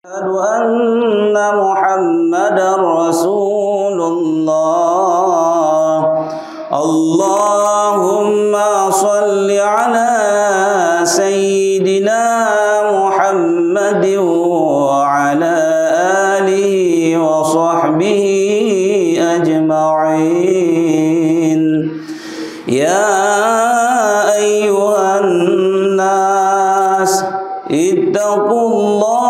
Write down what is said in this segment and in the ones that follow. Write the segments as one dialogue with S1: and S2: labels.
S1: أشهد أن محمدا رسول الله. اللهم صل على سيدنا محمد وعلى آله وصحبه أجمعين. يا أيها الناس اتقوا الله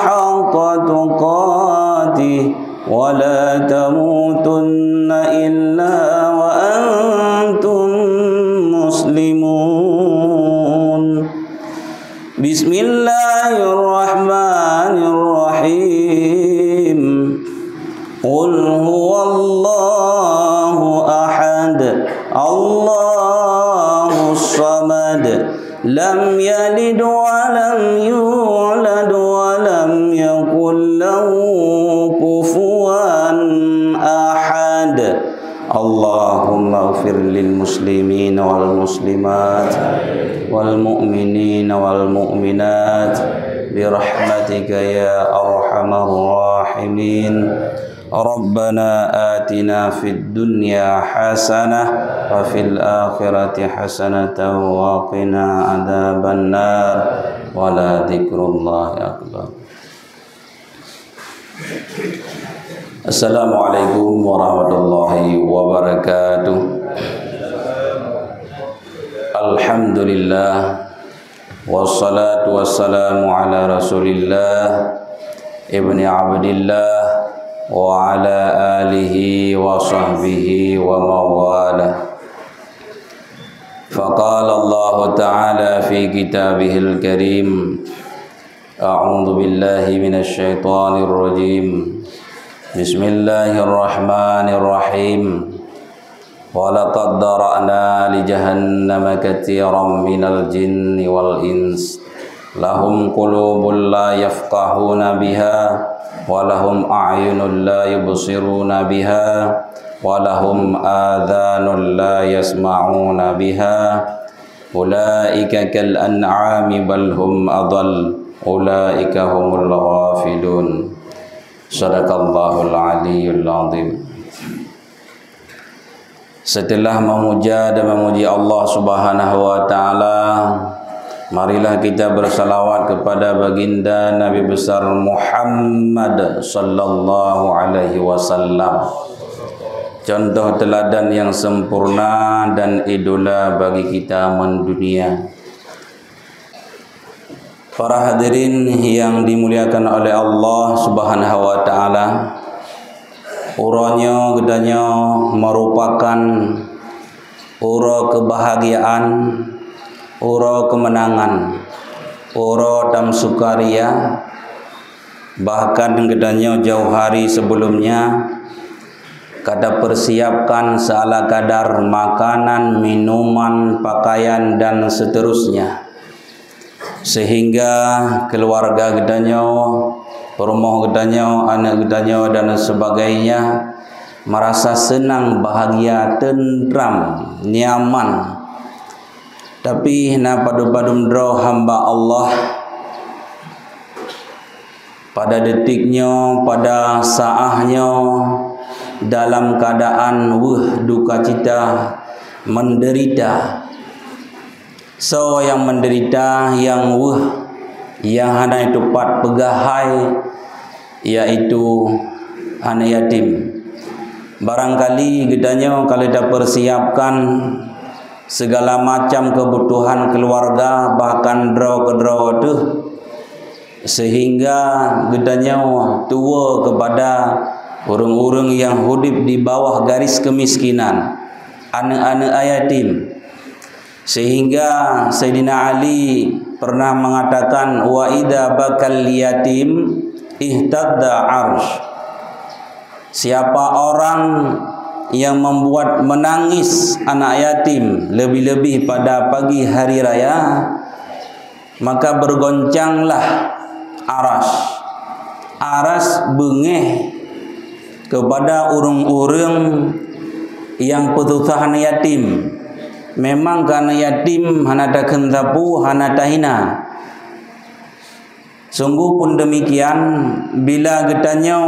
S1: حق تقاته ولا تموتن إلا وأنتم مسلمون. بسم الله الرحمن الرحيم. قل هو الله أحد الله الصمد لم يلد ولم يولد ولم يكن له كفوا أحد. اللهم اغفر للمسلمين والمسلمات والمؤمنين والمؤمنات برحمتك يا أرحم الراحمين. ربنا آتنا في الدنيا حسنة وفي الآخرة حسنة وقنا عذاب النار ولذكر الله أكبر. Assalamualaikum warahmatullahi wabarakatuh. Alhamdulillah wassalatu wassalamu ala Rasulillah ibni Abdillah wa ala alihi wa sahbihi wa mawalah. Faqala Allah Ta'ala fi kitabihil karim. A'udzu billahi minasy syaithanir rajim. Bismillahirrahmanirrahim. Wa laqad dara'na li jahannama katsiran minal jinni wal ins lahum qulubun la yafqahuna biha wa lahum a'yunun la yubsiruna biha wa lahum adhanun la yasma'una biha ulaika kal an'ami bal hum adall ulaika humul ghafilun. Sadaqallahul aliyyul azim. Setelah memuja dan memuji Allah Subhanahu wa taala, marilah kita bersalawat kepada baginda Nabi besar Muhammad sallallahu alaihi wasallam. Contoh teladan yang sempurna dan idola bagi kita mendunia. Para hadirin yang dimuliakan oleh Allah Subhanahu wa taala, uranya gedanya merupakan ura kebahagiaan, ura kemenangan, ura dan sukaria. Bahkan gedanya jauh hari sebelumnya kada persiapkan seala kadar makanan, minuman, pakaian dan seterusnya, sehingga keluarga gedanya, rumah gedanya, anak gedanya dan sebagainya merasa senang, bahagia, tentram, nyaman. Tapi na padu-padum dro hamba Allah pada detiknya, pada saahnya, dalam keadaan duka cita, menderita. So yang menderita, yang hana itu pat pegahai, yaitu anak yatim. Barangkali gedanya kalau dah persiapkan segala macam kebutuhan keluarga, bahkan draw tu, sehingga gedanya tua kepada orang-orang yang hidup di bawah garis kemiskinan, anak-anak yatim. Sehingga Sayyidina Ali pernah mengatakan, wa idza bakal yatim ihtadda arsh. Siapa orang yang membuat menangis anak yatim lebih-lebih pada pagi hari raya, maka bergoncanglah aras. Aras bengeh kepada orang-orang yang petusahan yatim. Memang karena yatim hana taken tapu hana tahina, Sungguh pun demikian, bila getanya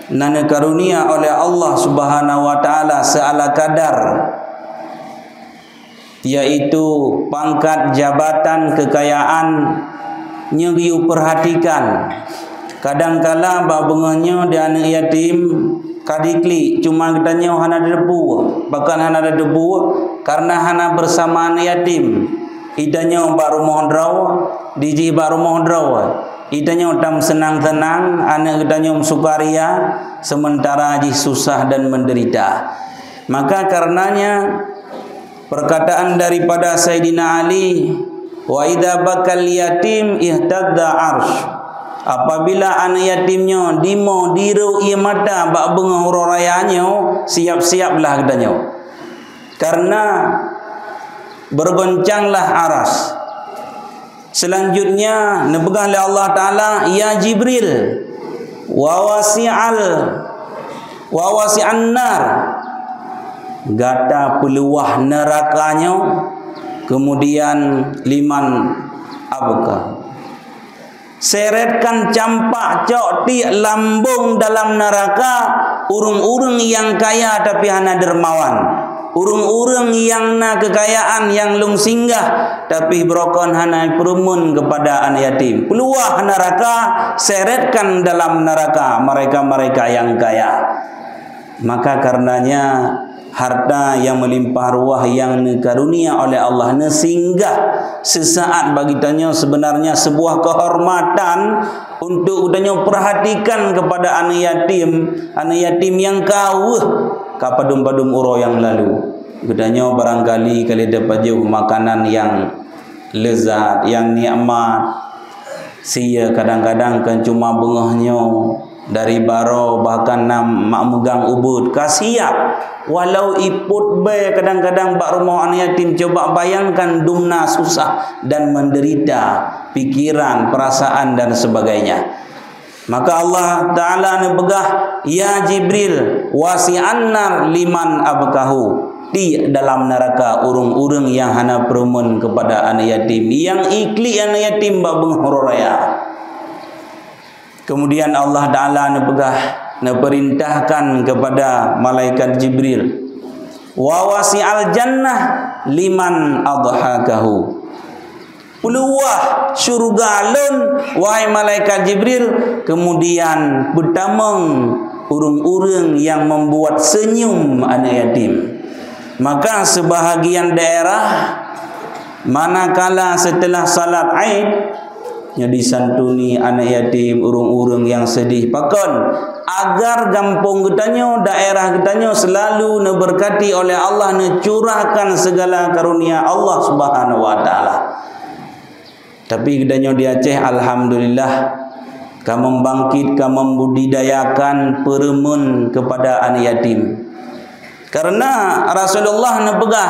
S1: nana karunia oleh Allah Subhanahu wa taala seala kadar, yaitu pangkat, jabatan, kekayaan, nyeriu perhatikan. Kadangkala babengahnya dia anak yatim kadikli cuma getanya hana debu, bahkan hana debu karena hana bersama anak yatim. Idanya baru mohon draw, diji baru mohon draw. Idanya tam senang-senang, anak gedanya sukaria, sementara ji susah dan menderita. Maka karenanya perkataan daripada Sayyidina Ali, wa idza bakal yatim ihtadda arsh. Apabila anak yatimnya dimo diru ia mata bak bengah hurayanya, siap-siaplah gedanya. Karena bergoncanglah aras. Selanjutnya nebegah oleh Allah Ta'ala, ya Jibril wa wasi'an nar, gata peluah nerakanya. Kemudian liman abka, seretkan campak cok ti lambung dalam neraka urung-urung yang kaya tapi hana dermawan, urung-urung yang na kekayaan yang lung singgah tapi brokon hana perumun kepada anak yatim. Peluah neraka, seretkan dalam neraka mereka-mereka yang kaya. Maka karenanya harta yang melimpah ruah yang dikarunia oleh Allah singgah sesaat bagi tanya sebenarnya sebuah kehormatan untuk tanya perhatikan kepada anak yatim yang kawuh kapadum-padum uro yang lalu. Gedanya barangkali kali dapat jauh makanan yang lezat, yang nikmat. Sia kadang-kadang kan cuma bengahnya dari baro, bahkan mak megang ubud kasiap. Walau iput be kadang-kadang bak rumah anak yatim, coba bayangkan dumna susah dan menderita, pikiran, perasaan dan sebagainya. Maka Allah Ta'ala nebegah, ya Jibril wasi'an nar liman abkahu, di dalam neraka urung-urung yang hana perumun kepada anak yatim, yang ikli anak yatim bak benghuraya. Kemudian Allah Ta'ala nebegah, neperintahkan kepada malaikat Jibril, wa wasi'al jannah liman adhakahu, peluah syurga alun wahai malaikat Jibril. Kemudian bertamang urung-urung yang membuat senyum anak yatim. Maka sebahagian daerah manakala setelah salat Aid jadi santuni anak yatim, urung-urung yang sedih pakon, agar gampung getanya, daerah getanya selalu neberkati oleh Allah, necurahkan segala karunia Allah Subhanahu wa taala. Tapi gedanya di Aceh alhamdulillah kamu bangkit, kamu membudidayakan peremun kepada anak yatim. Karena Rasulullah nebegah,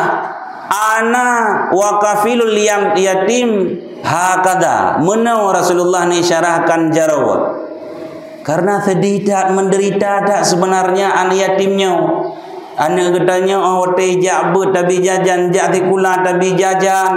S1: ana wa kafilul yatim hakada, menau Rasulullah ni syarahkan jarawa. Karena sedih tak, menderita tak sebenarnya anak yatimnya. Anak getanya awate jabut tapi jajan, jati kula tapi jajan.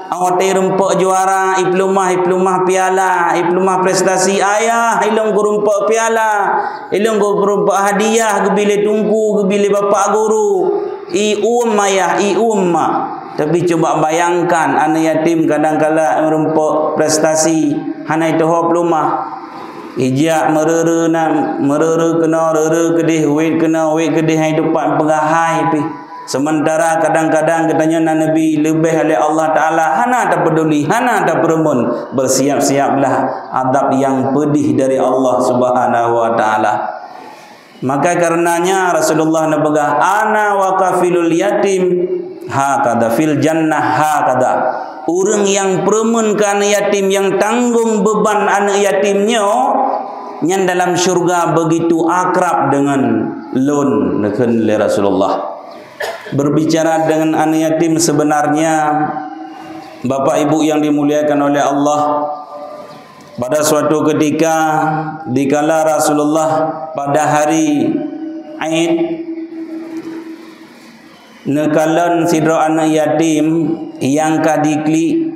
S1: Awate rempok juara, iplumah piala, iplumah prestasi ayah, ilung rempok piala, ilung rempok hadiah, gebile tungku, gebile bapak guru. I ayah, i umma. Tapi coba bayangkan anak yatim kadang-kala rempok prestasi, hana itu hop lumah. Ijak merere kena rere kedih, wait kena wait kedih hai depan pegahai pi. Sementara kadang-kadang katanya Nabi lebih oleh Allah Ta'ala, hana tak peduli, hana tak peremun. Bersiap-siaplah adab yang pedih dari Allah Subhanahu wa Ta'ala. Maka karenanya Rasulullah nebegah, ana wa kafilul yatim hakada fil jannah hakada. Orang yang peremun ke anak yatim, yang tanggung beban anak yatimnya, yang dalam syurga begitu akrab dengan lun dengan Rasulullah. Berbicara dengan anak yatim sebenarnya Bapak Ibu yang dimuliakan oleh Allah, pada suatu ketika dikala Rasulullah pada hari Aid nekalan sidro anak yatim yang kadikli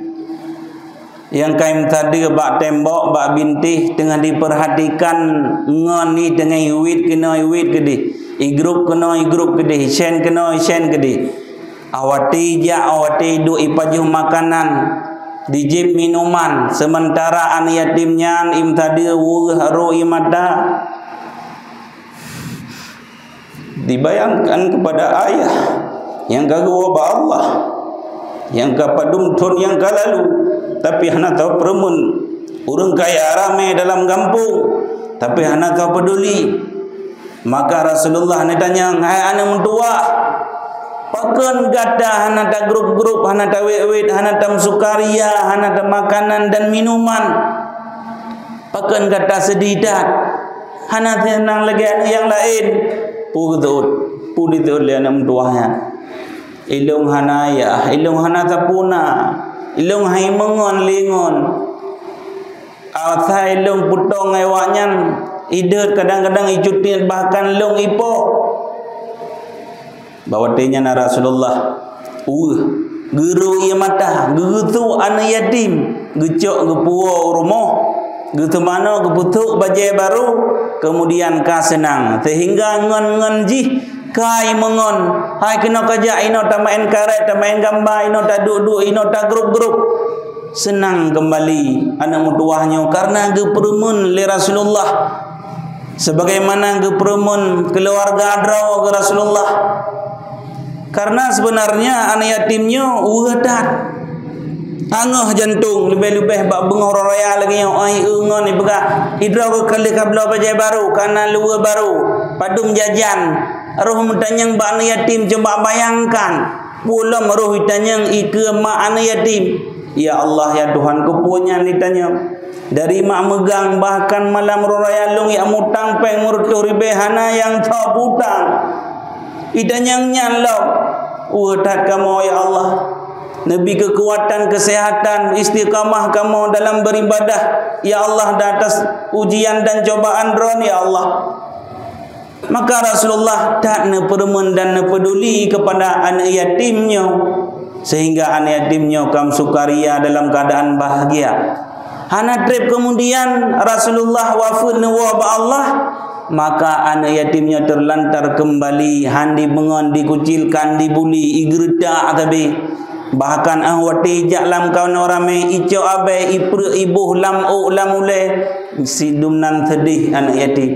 S1: yang kaim tadi bak tembok bak bintih tengah diperhatikan ngoni dengan iwit kena iwit gede igrup kena igrup gede sen kena sen gede awati duk ipajuh makanan dijib minuman sementara an yatimnya im tadi ro imada dibayangkan kepada ayah yang kagawa ba Allah yang kapadum ton yang kalalu tapi hana tahu peremun urang kaya ramai dalam kampung tapi hana tahu peduli. Maka Rasulullah ni tanya, hai anak mentua pakan gada hana ta grup-grup hana ta wet-wet hana ta sukaria hana ta makanan dan minuman pakan gada sedidat hana tenang lagi yang lain pu ditut le anak mentuanya ilung hana ya ilung hana tapuna ilung hai mengon lingon athai ilung putong awaknya idet kadang-kadang icutin bahkan long ipo bawa tanya na Rasulullah guru ia mata gitu anak yatim gecok gepuo rumah gitu mana geputuk bajai baru kemudian ka senang sehingga ngon ji kai mengon hai kena kerja ino ta main karet ta main gambar ino ta duduk ino ta grup-grup senang kembali anak mutuahnya karena geperumun li Rasulullah sebagaimana geperumun keluarga adraw ke Rasulullah karena sebenarnya anak yatimnya uhadat angah jantung lebih-lebih bak bengor raya lagi yang ai ngon ni begah hidraw ke kali kabla bajai baru karena luar baru padum jajan roh mutanyang ba anak yatim coba bayangkan pulang roh hitanyang ike mak anak yatim ya Allah ya Tuhan kepunya ditanya dari mak megang bahkan malam raya long ya mutang peng murtu ribehana yang tak putang itanyang nyalok udat kamu ya Allah Nabi kekuatan kesehatan istiqamah kamu dalam beribadah ya Allah di atas ujian dan cobaan dron ya Allah. Maka Rasulullah tak nepermen dan nepeduli kepada anak yatimnya sehingga anak yatimnya kam sukaria dalam keadaan bahagia. Hana trip kemudian Rasulullah wafat wa Allah maka anak yatimnya terlantar kembali handi bengon dikucilkan dibuli igreda atabi bahkan ahwati jaklam kawan orame ijo abe ibuh lam ule sidumnan sedih anak yatim.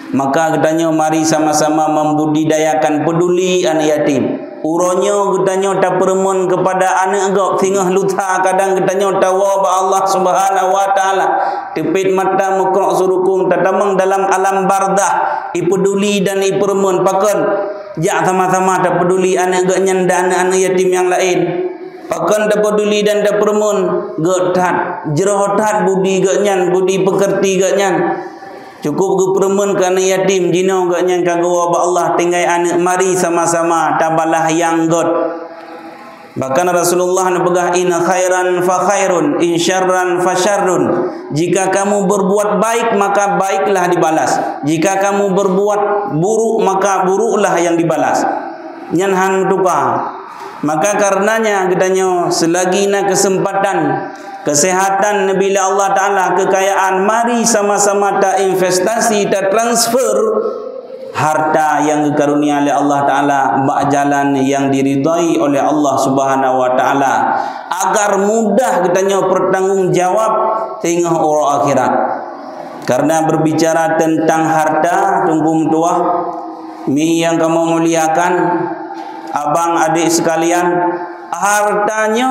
S1: Maka katanya mari sama-sama membudidayakan peduli anak yatim. Uronyo katanya tak permun kepada anak agak tingah luta kadang katanya tawa ba Allah Subhanahu wa taala tepit mata mukrok surukung tatamang dalam alam bardah ipeduli dan ipermun pakon jak sama-sama tak peduli anak agak nyanda anak yatim yang lain. Pakan tak peduli dan tak permun getat jerohat budi gaknyan budi pekerti gaknyan cukup ge permun kana yatim jino gaknyan kagawa ba Allah tinggai anak mari sama-sama tabalah yang got. Bahkan Rasulullah nabegah in khairan fa khairun in syarran fa syarrun jika kamu berbuat baik maka baiklah dibalas jika kamu berbuat buruk maka buruklah yang dibalas nyanhan tukar. Maka karenanya katanya selagi na kesempatan kesehatan bila Allah Ta'ala kekayaan mari sama-sama ta investasi ta transfer harta yang dikarunia oleh Allah Ta'ala bak jalan yang diridai oleh Allah Subhanahu Wa Ta'ala agar mudah katanya bertanggungjawab tengah orang akhirat. Karena berbicara tentang harta tunggu tuah mi yang kamu muliakan abang adik sekalian hartanya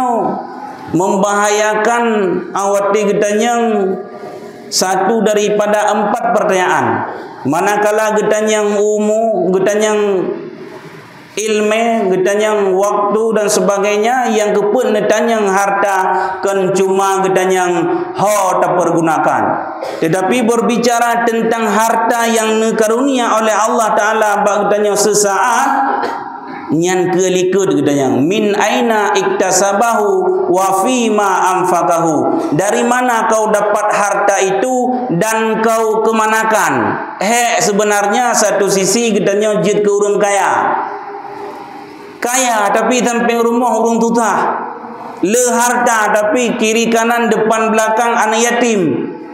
S1: membahayakan awati getanyang satu daripada 4 pertanyaan manakala getanyang getanyang ilmu getanyang waktu dan sebagainya yang kepun getanyang harta kan cuma getanyang tak pergunakan tetapi berbicara tentang harta yang dikarunia oleh Allah Ta'ala bak getanyang sesaat nyan kelikut katanya min aina iktasabahu wa fima anfaqahu dari mana kau dapat harta itu dan kau kemanakan sebenarnya satu sisi katanya jid ke orang kaya tapi samping rumah orang tutah le harta tapi kiri kanan depan belakang anak yatim.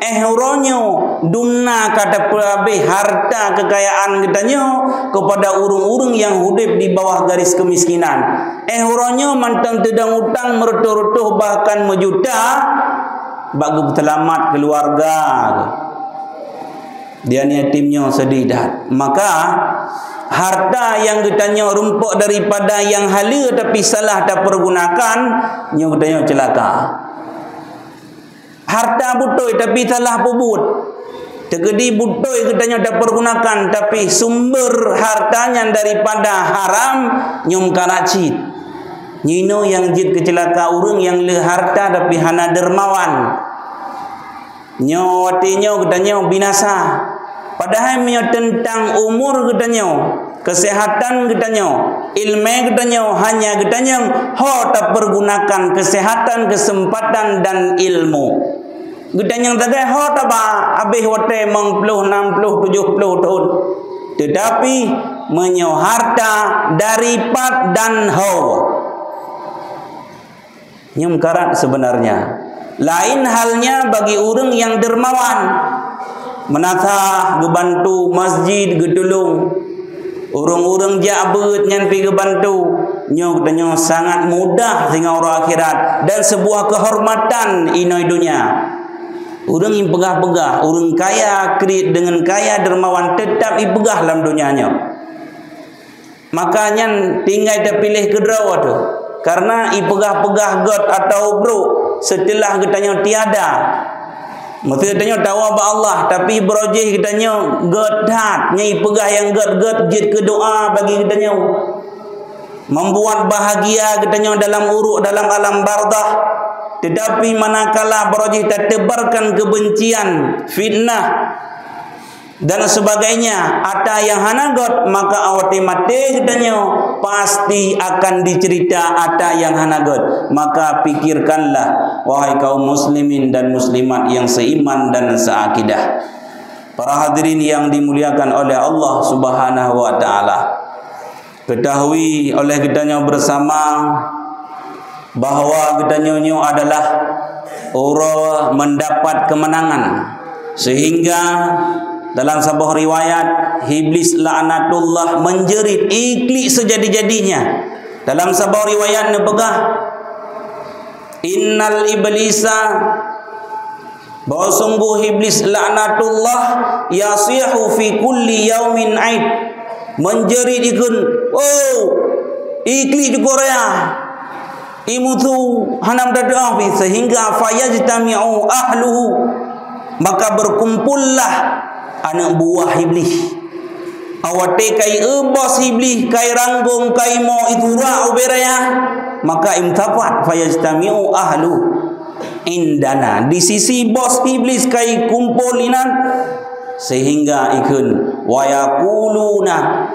S1: Huronyo dumna kata perabih harta kekayaan katanya kepada urung-urung yang hidup di bawah garis kemiskinan. Huronyo mantang tedang utang merutuh-rutuh bahkan mejuta bagi selamat keluarga. Dia yatimnya sedih dah. Maka harta yang katanya rumpuk daripada yang hala tapi salah tak pergunakan, nyo katanya celaka. Harta butoi tapi salah pebut. Tegedi butoi katanya tak pergunakan tapi sumber hartanya daripada haram, nyom karacit. Nyino yang jid kecelaka urang yang le harta tapi hana dermawan. Nyo watinyo katanya binasa. Padahal menyo tentang umur katanya, kesehatan katanya, ilmu katanya, hanya katanya ho tak pergunakan kesehatan, kesempatan dan ilmu. Katanya tadi ho tak ba habis wate 50, 60, 70 tahun. Tetapi menyo harta daripada dan ho. Nyum karat sebenarnya. Lain halnya bagi orang yang dermawan. Menata gebantu masjid gedulung. Urang-urang jabut nyan pi gebantu. Nyo katanya sangat mudah sehingga orang akhirat dan sebuah kehormatan inoi dunia. Urang yang pegah-pegah, urang kaya kredit dengan kaya dermawan tetap ipegah dalam dunianya. Makanya tinggal dia pilih kedua tu. Karena ipegah-pegah god atau bro setelah katanya tiada. Maksudnya katanya tawa ba Allah tapi berojih katanya god dat nyai pegah yang god jid ke doa bagi katanya membuat bahagia katanya dalam uruk dalam alam bardah. Tetapi manakala berojih tertebarkan kebencian, fitnah dan sebagainya, ada yang hanagot maka awati mati katanya pasti akan dicerita ada yang hanagot. Maka pikirkanlah wahai kaum muslimin dan muslimat yang seiman dan seakidah. Para hadirin yang dimuliakan oleh Allah Subhanahu wa taala. Ketahui oleh kitanya bersama bahawa kitanya adalah orang mendapat kemenangan sehingga dalam sebuah riwayat iblis laknatullah menjerit iklik sejadi-jadinya. Dalam sebuah riwayat nebegah innal iblisa bahwa sungguh iblis laknatullah yasihu fi kulli yaumin aid menjerit ikun iklik di Korea imutu hanam dadawi sehingga fayajtami'u ahluhu maka berkumpullah anak buah iblis. Awate kai bos iblis kai ranggung kai mo itu ra uberaya maka imtapat fayajtami'u ahlu indana di sisi bos iblis kai kumpulinan sehingga ikun wa yaquluna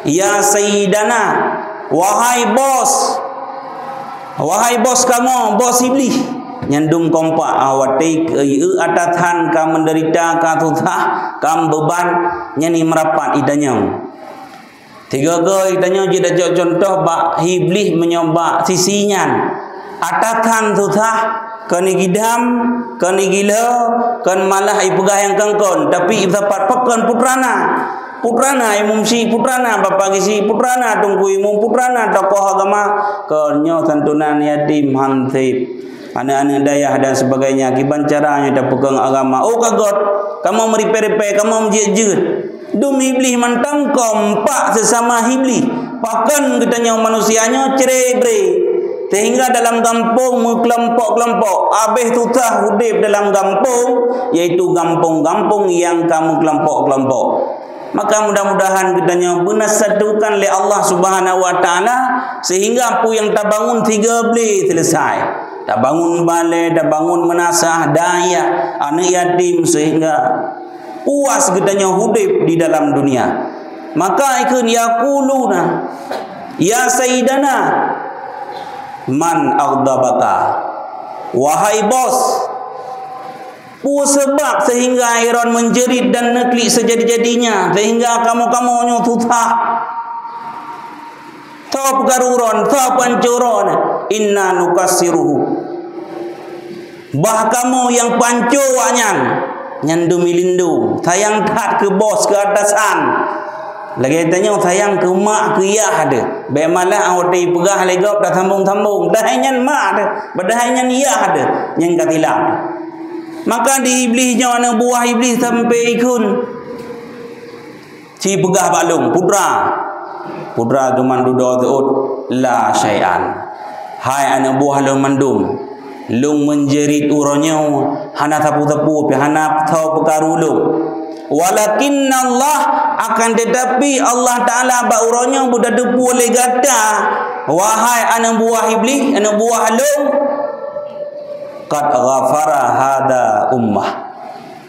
S1: ya sayyidana wahai bos kamu bos iblis nyandung kompak awate atatan kam menderita ka tutah kam beban nyani merapat idanya tiga ge idanya jida contoh bak iblis menyoba sisinya atatan tutah kan gidam kan gila kan malah ipegah yang kangkon tapi dapat pekan putrana imum si putrana bapak si putrana tunggu imum putrana tokoh agama kenyo santunan yatim hantip anak-anak dayah dan sebagainya kiban caranya dah pegang agama kagot kamu meripe-ripe kamu menjejut demi iblis mantang kompak sesama iblis pakan katanya manusianya cerai-berai sehingga dalam kampung kelompok-kelompok habis tutah hudib dalam kampung yaitu kampung-kampung yang kamu kelompok-kelompok. Maka mudah-mudahan katanya benar satukan oleh Allah Subhanahu wa taala sehingga apa yang tak bangun 3 beli selesai. Tak bangun balai, tak bangun menasah daya anak yatim sehingga puas katanya hidup di dalam dunia. Maka ikun yaquluna ya sayyidana man aghdabaka wahai bos sebab sehingga Iran menjerit dan neklik sejadi-jadinya sehingga kamu-kamu nyututah tau pekaruron tau pancuron inna nukassiruhu. Bah kamu yang panco wanyan nyandu milindu tayang kat ke bos ke atasan lagi tanya tayang ke mak ke yah ada be malah awati pegah legap dah tambung-tambung dah nyan mak ada padahal nyan yah ada nyan katilang. Maka di iblisnya ana buah iblis sampai ikun si pegah balung pudra geman dudo tuut la syai'an. Hai ana buah lu mandum lung menjerit uronyo hana tapu-tapu pi hana tau perkaru lu. Walakinna Allah akan tetapi Allah Taala ba uronyo budak depu oleh gata. Wahai anak buah iblis, anak buah lung, qad ghafara hada ummah.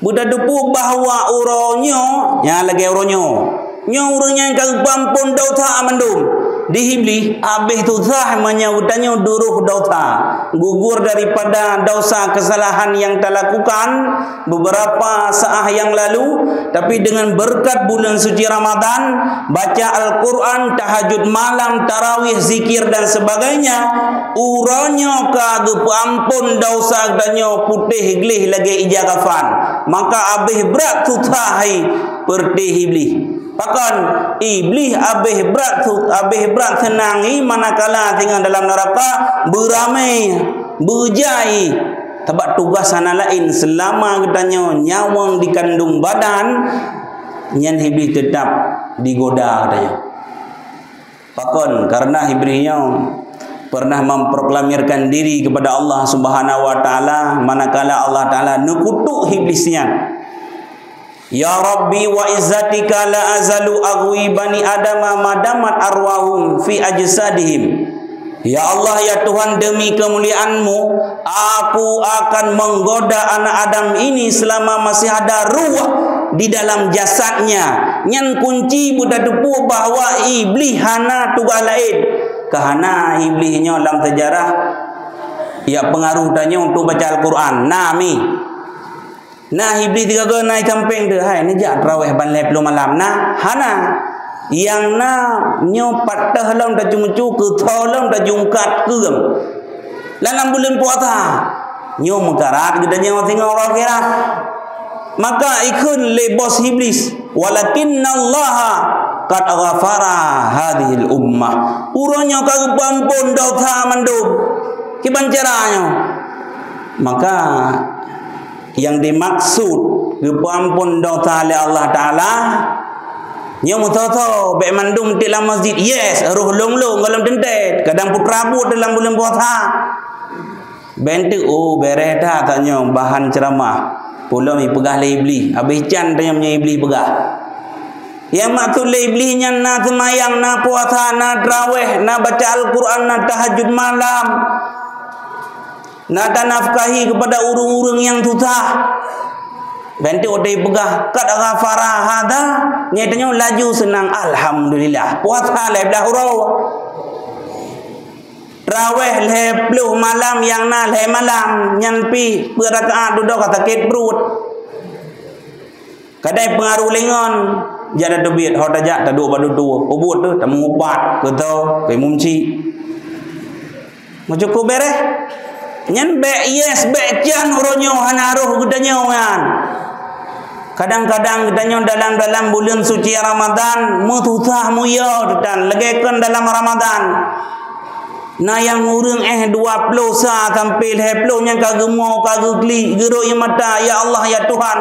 S1: Budak depu bahawa uronyo nya lagi uronyo. Nya urangnya kag pampun dauta mandum. Di iblis abih tu sah menyautannya duruh dauta, gugur daripada dosa kesalahan yang telah lakukan beberapa saat yang lalu, tapi dengan berkat bulan suci Ramadan, baca Al-Quran, tahajud malam, tarawih, zikir dan sebagainya, uranya kagak ampun dosa danyo putih glih lagi ijagafan, maka abih berat tu tahai perti iblis. Bahkan iblis abih berat senangi manakala tinggal dalam neraka beramai berjai sebab tugas sana lain selama katanya nyawang di kandung badan nyan iblis tetap digoda katanya. Bahkan karena iblisnya pernah memproklamirkan diri kepada Allah Subhanahu wa taala manakala Allah taala nukutuk iblisnya. Ya Rabbi wa izzatika la azalu aghwi bani adama madamat arwahum fi ajsadihim. Ya Allah ya Tuhan demi kemuliaan-Mu aku akan menggoda anak Adam ini selama masih ada ruh di dalam jasadnya. Nyan kunci budak depu bahawa iblis hana tugas lain. Kahana iblisnya dalam sejarah ya pengaruh tanya untuk baca Al-Quran. Nami nah iblis tiga ke naik camping tu hai ni jak tarawih ban 10 malam nah hana yang na nyo patah long dah cumucu ke tolong dah jungkat ke dalam bulan puasa nyo mengkarat kita nyo tengok orang kira maka ikun le bos iblis walakinnallaha qad ghafara hadhil ummah uranya kagak pampun dosa mandub kiban caranya maka yang dimaksud kepampun dosa oleh Allah Taala nya mutoto be mandum di dalam masjid yes ruh long-long dalam dendet kadang putrabu dalam bulan puasa bentu oh bereda tanya bahan ceramah pula mi pegah le iblis habis can tanya punya iblis pegah yang maksud le iblisnya na semayang na puasa na tarawih na baca Al-Quran na tahajud malam nak nafkahi kepada urung-urung yang tutah. Bantu odai pegah kad ghafara hada nyatanya laju senang alhamdulillah. Puasa le belah hurau. Tarawih le 10 malam yang na le malam nyampi berakaat duduk sakit perut. Kadai pengaruh lengan jada debit hot aja tak duk badu tu. Ubut tu tak mengupat ke tau ke mumci. Mau cukup beres? Nyan be yes be jan uronyo hanaruh gedanya wan. Kadang-kadang gedanya dalam bulan suci Ramadan mututah muya dan legekan dalam Ramadan. Na yang urang 20 sa sampai 20 yang kagemo kagugli gero yang mata ya Allah ya Tuhan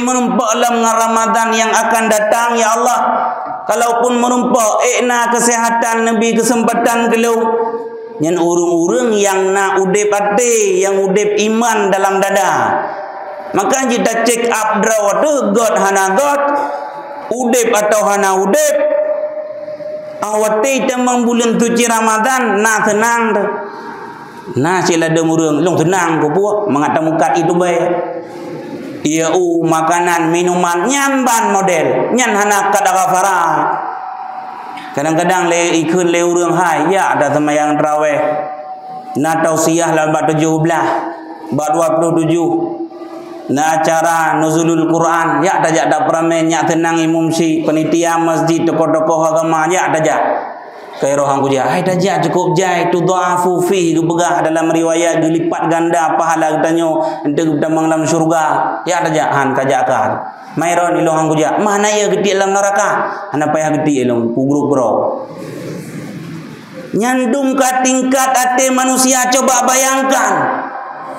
S1: menumpak dalam Ramadan yang akan datang ya Allah. Kalaupun menumpak na kesehatan nabi kesempatan gelau yang urung-urung yang na udep ate yang udep iman dalam dada maka kita check up draw tu god hana god udep atau hana udep awate temang bulan suci Ramadan na tenang na sila demurung long tenang ko puak mangata mukat itu bae ia makanan minuman nyamban model nyan hana kadagafara. Kadang-kadang le ikun le urang hai ya ada semayang tarawih. Na tausiah la bab 17, bab 27. Na acara nuzulul Quran ya ada peramai nya tenang imum si panitia masjid tokoh-tokoh agama ya ada. Kai rohang ku jah, ai dah jah cukup jai tu dha'afu fi gebegah dalam riwayat gelipat ganda pahala getanyo ente damang dalam syurga. Ya dah jah han kajakan. Mairon ilo hang ku jah, mana ya gede dalam neraka? Hana payah gede ilo ku grup bro. Nyandung ka tingkat ate manusia, coba bayangkan.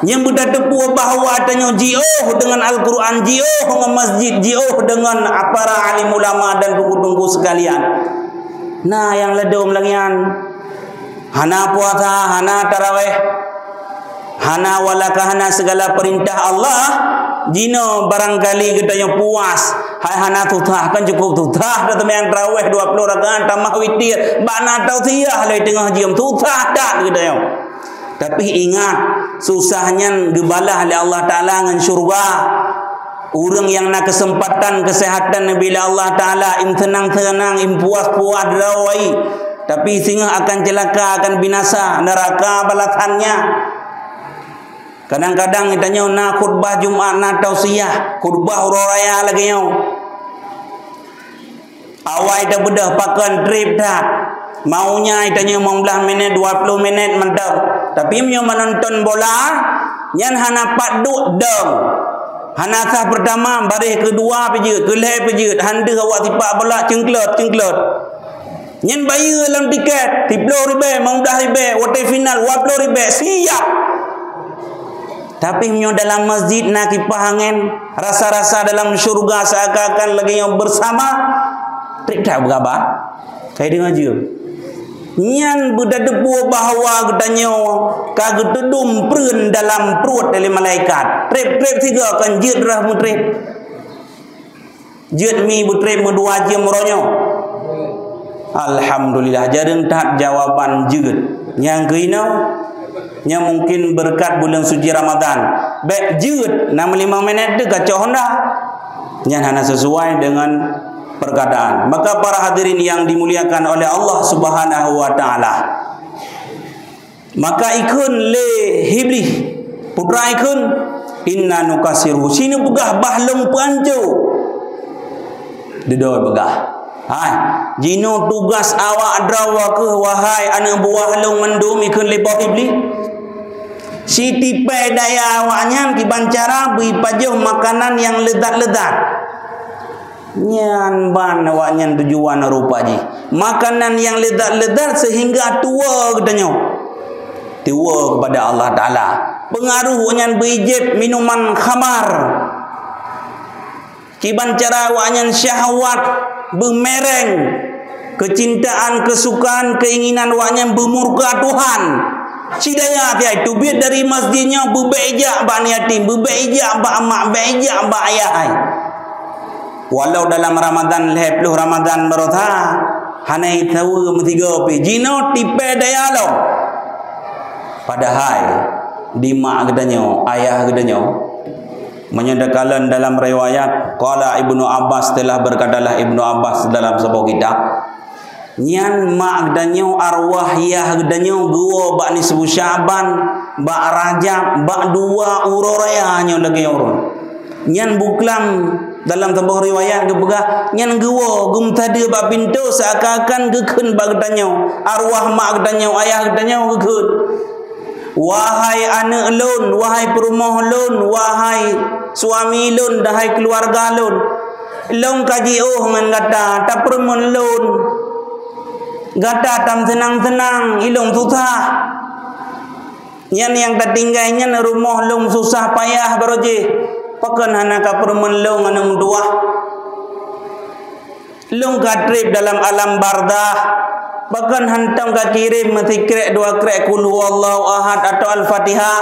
S1: Yang budak tepu bahawa adanya jioh dengan Al-Quran, jioh dengan masjid, jioh dengan para alim ulama dan tunggu-tunggu sekalian. Nah, yang ledom lagian, hana puasa, hana taraweh, hana walaka, hana segala perintah Allah. Jino barangkali kita yang puas, hai hana tutah kan cukup tutah. Datang yang taraweh 20 rakaat tambah witir, bana tautiyah lagi tengah jam tutah tak kita yang. Tapi ingat, susahnya gebalah oleh Allah Ta'ala dengan syurga. Orang yang nak kesempatan kesehatan bila Allah Ta'ala im tenang-tenang, im puas-puas rawai. Tapi singa akan celaka, akan binasa, neraka balasannya. Kadang-kadang kitanya nak khutbah Jumat, nak tausiyah, khutbah uraya lagi yang. Awal dah bedah pakan trip dah. Maunya itanya 15 minit, 20 minit mantap. Tapi punya menonton bola, nyan hana paduk dong. Hana sah pertama, baris kedua pejut, kelih pejut, handa awak tipak bola cengklot. Nyan bayar dalam tiket, 30 ribu, 15 ribu, waktu final 20 ribu, siap. Tapi punya dalam masjid nak kipah angin, rasa-rasa dalam syurga seakan-akan lagi yang bersama. Trik tak berapa? Saya dengar je. Nyan berdebu bahawa gedanyo kagak tedum prun dalam perut dari malaikat. Trip tiga kan jut rah mutrip. Jut mi butrip mu 2 jam ronyo. Alhamdulillah jarang tak jawaban jut. Yang kena nya mungkin berkat bulan suci Ramadan. Baik jut 65 minit tu kacau Honda. Nyan hana sesuai dengan perkataan. Maka para hadirin yang dimuliakan oleh Allah Subhanahu wa taala, maka ikun le hibli putra ikun inna nukasiru sini begah bahlung pancu dedoi begah. Hai jino tugas awak adrawa ke wahai anak buah long mendum ikun le bah hibli. Si tipe daya awaknya kibancara beri pajuh makanan yang lezat-lezat. Nyan ban awaknya tujuan rupa ji. Makanan yang lezat-lezat sehingga tua katanya. Tua kepada Allah Ta'ala. Pengaruhnya berijib minuman khamar. Kiban cara awaknya syahwat bermereng. Kecintaan, kesukaan, keinginan awaknya bermurka Tuhan. Sidaya dia itu biar dari masjidnya berbejak bak yatim, berbejak bak mak, berbejak bak ayah. Walau dalam Ramadan 10 Ramadan berotha hanai tahu metiga pi jino tipe daya lo. Padahal di mak gedanyo, ayah gedanyo menyedekalan dalam riwayat qala Ibnu Abbas, telah berkatalah Ibnu Abbas dalam sebuah kitab, nyan mak gedanyo arwah yah gedanyo gua bak ni sebu Syaban, bak Rajab, bak 2 uroraya nyo lagi urun. Nyan buklam dalam sebuah riwayat gebegah nyan gua gum tadi bak pintu seakan-akan gekun bak gedanyo, arwah mak gedanyo, ayah gedanyo gekun. Wahai anak lun, wahai perumah lun, wahai suami lun, wahai keluarga lun, long kaji ngan gata tak permun lun, gata tam senang-senang ilung susah. Nyan yang tertinggainya rumah lung susah payah baroje. Pakan hana ka permun lung anang dua. Lung ka trip dalam alam bardah. Bahkan hantam ka kirim mati krek 2 krek kul huwallahu ahad atau al-Fatihah.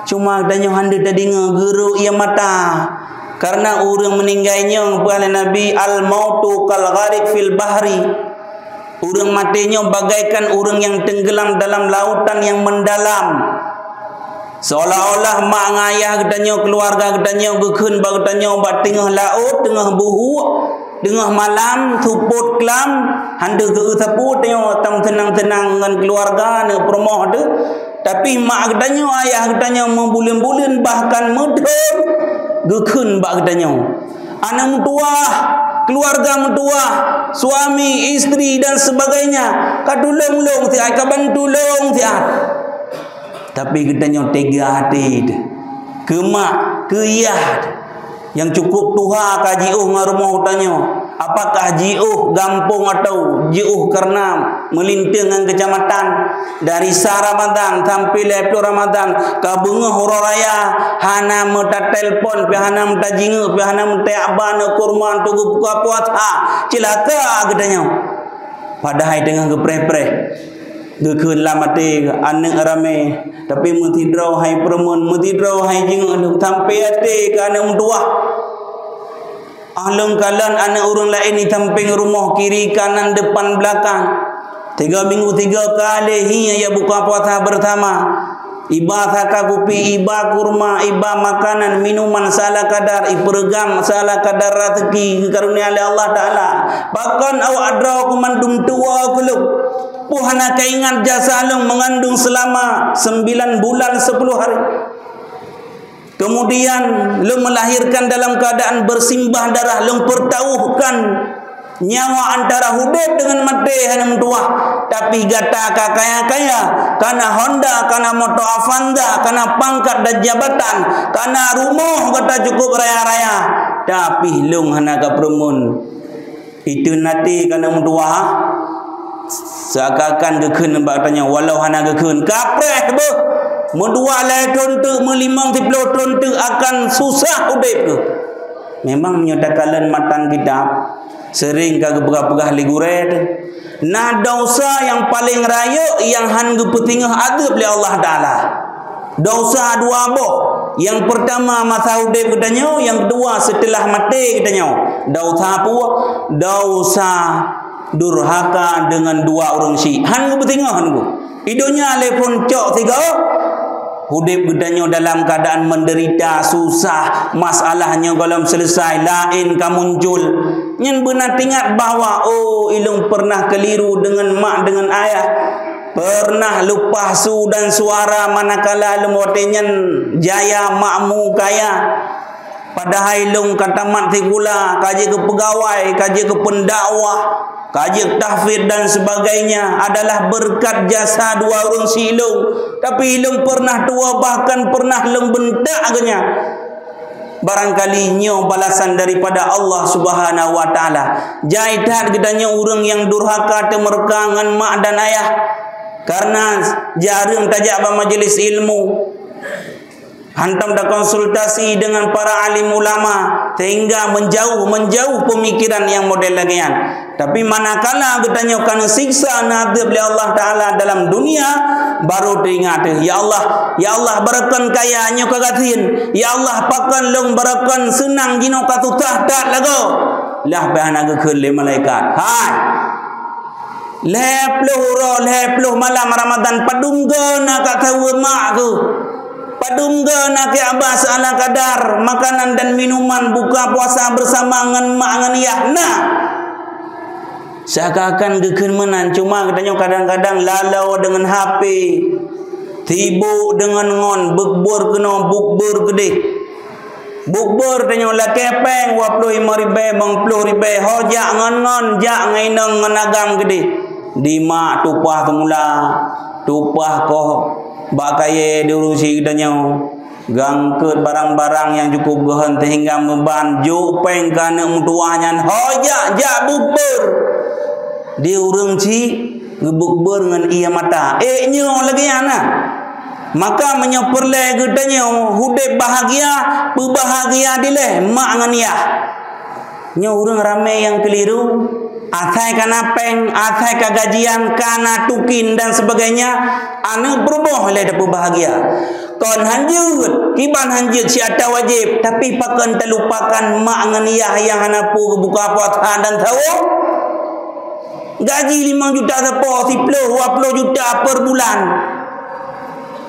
S1: Cuma danyo hande tadinga guru ia mata. Karena orang meninggalnya kepada Nabi al-mautu kal gharib fil bahri. Orang matinya bagaikan orang yang tenggelam dalam lautan yang mendalam. Seolah-olah mak ngayah katanya, keluarga katanya, gekun bak katanya bak tengah laut, tengah buhu, tengah malam, tuput kelam, handa ke sapu tengok tam tenang-tenang dengan keluarga ne permoh tu. Tapi mak katanya, ayah katanya membulan-bulan bahkan medhur gekun bak katanya. Anak tua keluarga mentua, suami, isteri dan sebagainya. Kadulung-lung ti ai ka bantulung ti ai. Tapi katanya tega hati dia. Kemak, keyah yang cukup tuha ka jiuh ngarumah tanya. Apakah jiuh gampung atau jiuh karena melinting dengan kecamatan dari sah Ramadan sampai lepas Ramadan ka bunga hororaya hana meta telpon pe hana meta jingu pe hana meta abana kurma tu buka puasa celaka katanya. Padahal dengan gepreh-preh gekeun lamate aneung rame tapi mentidrau hai perempuan mentidrau hai jingu sampai ate ka aneung tua. Ahlung kalan anak orang lain ni tamping rumah kiri kanan depan belakang 3 minggu 3 kali hingga ya buka puasa bersama. Iba saka kopi, iba kurma, iba makanan, minuman salah kadar, ipergam salah kadar rezeki karunia oleh Allah Taala. Bahkan awak adrau kumandum tua kuluk. Puhana kaingat jasa alung mengandung selama 9 bulan 10 hari. Kemudian lu melahirkan dalam keadaan bersimbah darah, lu pertauhkan nyawa antara hidup dengan mati hanum tua. Tapi gata kaya-kaya, karena Honda, karena motor Avanza, karena pangkat dan jabatan, karena rumah kata cukup raya-raya. Tapi lu hana ka perempuan. Itu nanti karena tua. Seakan gekeun batanya walau hana gekeun kapreh beuh. Medua lai tontu melimang 10 tontu akan susah udip tu. Memang menyatakan matan kitab sering kagak pegah-pegah liguret. Nah dosa yang paling raya yang han gepetingah adab oleh Allah Taala. Dosa dua boh. Yang pertama masa udip katanya, yang kedua setelah mati katanya. Dosa apa? Dosa durhaka dengan dua orang si. Han gepetingah han ku. Hidupnya lepon cok 3 hudip gedanya dalam keadaan menderita, susah, masalahnya kalau selesai lain ka muncul. Nyen benar ingat bahawa oh ilung pernah keliru dengan mak dengan ayah, pernah lupa su dan suara manakala ilung watenyen jaya makmu kaya. Padahal ilung kata mat tikula kaji ke pegawai, kaji ke pendakwah, kaji tahfidz dan sebagainya adalah berkat jasa dua orang si ilung. Tapi ilung pernah tua bahkan pernah ilung bentak agaknya. Barangkali nyo balasan daripada Allah Subhanahu wa taala. Jaitat gedanya orang yang durhaka temerkangan mak dan ayah karena jarang tajak ba majelis ilmu. Hantam dah konsultasi dengan para alim ulama sehingga menjauh pemikiran yang model lagian. Tapi manakala katanya kana siksa nadab oleh Allah Taala dalam dunia baru teringat ya Allah barakan kayanya kagatin ya Allah pakan long barakan senang jino katutah tak lago lah bahana gekeun le malaikat hai lepluh malam Ramadan padunggeuna ka tahu mak tu padunggeuna ke abah salah kadar makanan dan minuman buka puasa bersama ngan mak ngan yahna. Seakan-akan gekeun menan cuma katanya kadang-kadang lalau dengan HP, tibuk dengan ngon, bukbur kena bukbur gede. Bukbur tanya la kepeng 25 ribu, 50 ribu, hojak ngon jak ngainang nganagam gede. Di mak tupah semula, tupah koh bakaye diurusi katanya. Gangket barang-barang yang cukup gehen sehingga memban jupeng kana mutuahnya hojak jak bukbur. Dia urang ci ngebukbur dengan ia mata nyo lagi ana maka menyoperle gedanya hudip bahagia berbahagia dileh mak ngan ya nyo urang ramai yang keliru atai kana peng atai ka gajian kana tukin dan sebagainya anu berboh le dapat bahagia kon hanjut kiban hanjut siata wajib tapi pakan terlupakan mak ngan ya yang hanapu buka puasa dan tahu gaji 5 juta sepo 10 20 juta per bulan.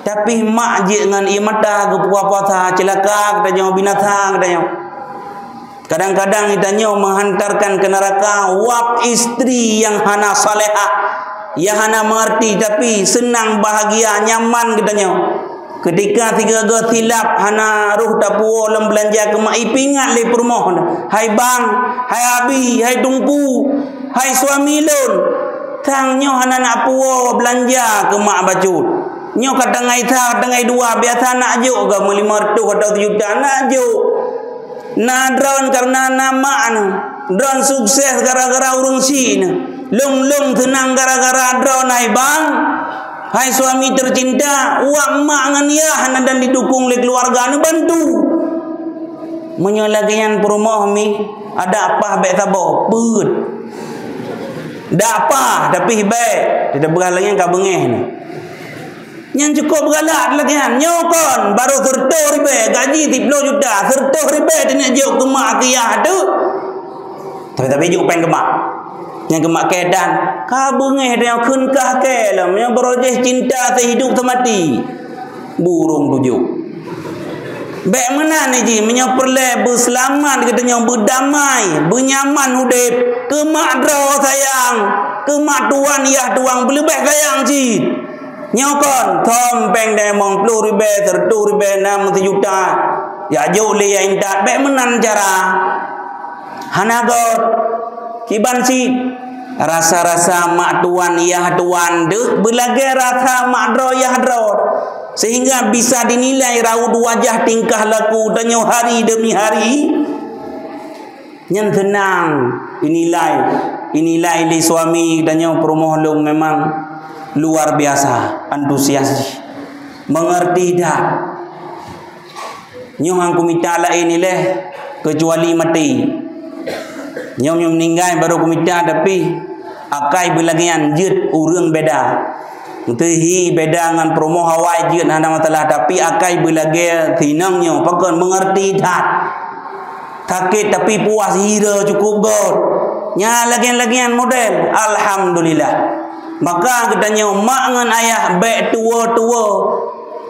S1: Tapi mak je dengan ia mata ke puasa celaka katanya binatang katanya. Kadang-kadang kitanya menghantarkan ke neraka wap istri yang hana salehah, yang hana mengerti tapi senang bahagia nyaman katanya. Ketika tiga ga tilap hana ruh tapu lem belanja ke mak ipingat le permoh. Hai bang, hai abi, hai tungku, hai suami lon. Tang nyo hana nak puo belanja ke mak bacut. Nyo kadang ngai tha, kadang ngai dua biasa nak juk ke 500 atau 1 juta nak juk. Na drone karena nama anu. Drone sukses gara-gara urung si. Long tenang gara-gara drone hai bang. Hai suami tercinta, uang mak ngan ya hana dan didukung oleh keluarga anu bantu. Menyolagian perumahan mi ada apa baik tabo put. Dak apa tapi baik. Tidak berhalangan ka bengeh ni. Yang cukup bergalak lagi kan nyokon baru 30 ribu gaji 30 juta 30 ribu dia nak juk ke mak ke ya tu. Tapi juk pen ke mak. Yang kemak kedan ka bengeh dia kun kah ke lam yang berojeh cinta sehidup semati burung tujuk baik mana ni ji menyo perle berselamat katanya berdamai bernyaman hidup ke mak dro sayang ke mak tuan ya tuang belebeh sayang ji nyokon tompeng dia mong 10 ribu 30 ribu 6 juta ya jo le ya indat baik menan cara hanagot kiban si rasa-rasa mak tuan ya tuan deh berlagai rasa mak dro ya dro sehingga bisa dinilai raut wajah tingkah laku danyo hari demi hari yang tenang inilai li suami danyo permohlung memang luar biasa antusias mengerti dah nyong angku minta lain leh kecuali mati nyong meninggal baru kumita tapi akai belagian jut urang beda tehi beda dengan promo hawai jut hana masalah tapi akai belagi tinangnya pakon mengerti dah sakit tapi puas hira cukup god nya lagian-lagian model alhamdulillah maka katanya mak dengan ayah baik tua-tua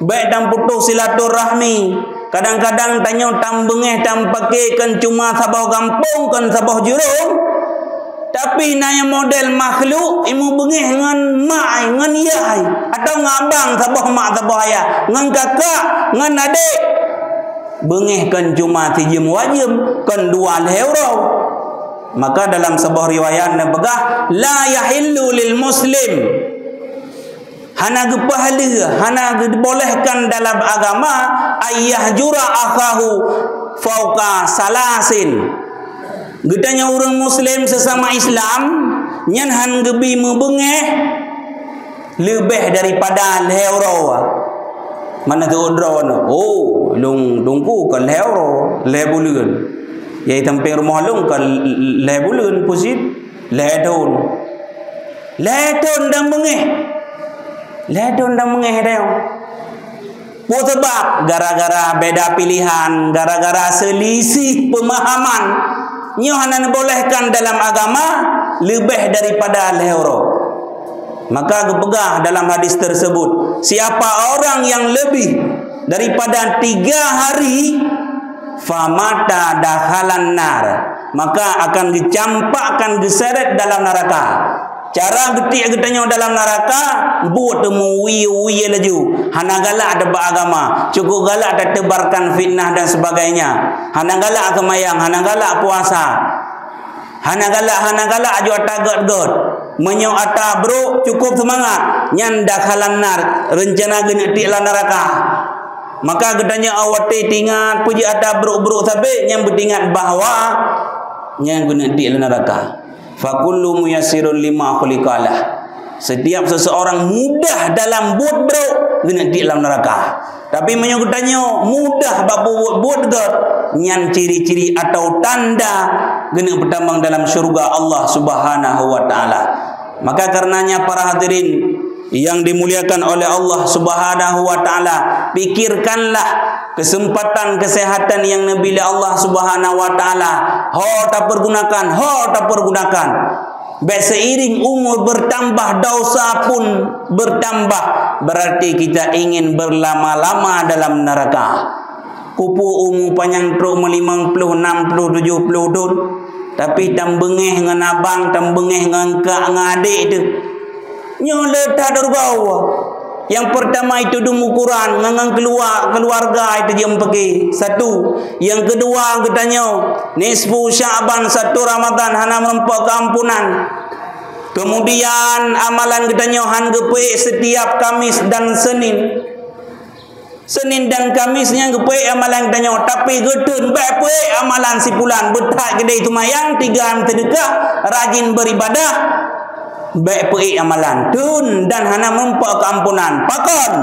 S1: baik dan putus silaturahmi kadang-kadang tanya tambengeh tam pakaikan cuma sabah kampung kan sabah jurung tapi naya model makhluk imu bengeh dengan mak dengan yai atau ngabang sabah mak sabah ayah dengan kakak dengan adik bengeh kan cuma 3 wajib kan 2 euro maka dalam sebuah riwayat nebegah la yahillu lil muslim hana gepahala hana dibolehkan dalam agama ayah jura akahu fauqa salasin gedanya orang muslim sesama Islam nyan han gebi membengeh lebih daripada euro mana tu odro oh lung dungku kan euro lebulun yai tamping rumah lung kan lebulun pusit ledon dan bengeh ledon dan bengeh dia buat sebab gara-gara beda pilihan gara-gara selisih pemahaman nyo hana bolehkan dalam agama lebih daripada euro maka gepegah dalam hadis tersebut siapa orang yang lebih daripada 3 hari famata dakhalan nar maka akan dicampakkan diseret dalam neraka cara getik getanya dalam neraka buat temu wi laju hana galak ada beragama cukup galak ada tebarkan fitnah dan sebagainya hana galak kemayang hana galak puasa hana galak aju atagat god menyo ata bro cukup semangat nyan dakhalan nar rencana genetik dalam neraka maka getanya awate tingat puji ada bro sampai yang bertingat bahawa yang genetik dalam neraka fakullu muyassirun lima khuliqalah setiap seseorang mudah dalam buat bro kena di dalam neraka tapi menyebutnya mudah babu buat god nyan ciri-ciri atau tanda kena bertambang dalam syurga Allah Subhanahu wa taala maka karenanya para hadirin yang dimuliakan oleh Allah Subhanahu wa taala pikirkanlah kesempatan kesehatan yang Nabi Allah Subhanahu wa taala tak pergunakan seiring umur bertambah dosa pun bertambah berarti kita ingin berlama-lama dalam neraka kupu umur panjang truk 50 60 70 tahun tapi tambengeh dengan abang tambengeh dengan kak dengan adik tu nyo letak dari bawah Yang pertama itu dungu Quran ngangang keluarga itu dia pergi. Satu. Yang kedua katanya nisfu Sya'ban 1 Ramadan hana merempak keampunan. Kemudian amalan katanya han gepe setiap Kamis dan Senin. Senin dan Kamisnya gepe amalan katanya tapi gedun baik pe amalan si bulan betak gede itu mayang 3 sedekah rajin beribadah. Baik pe amalan tun dan hana mempak keampunan pakon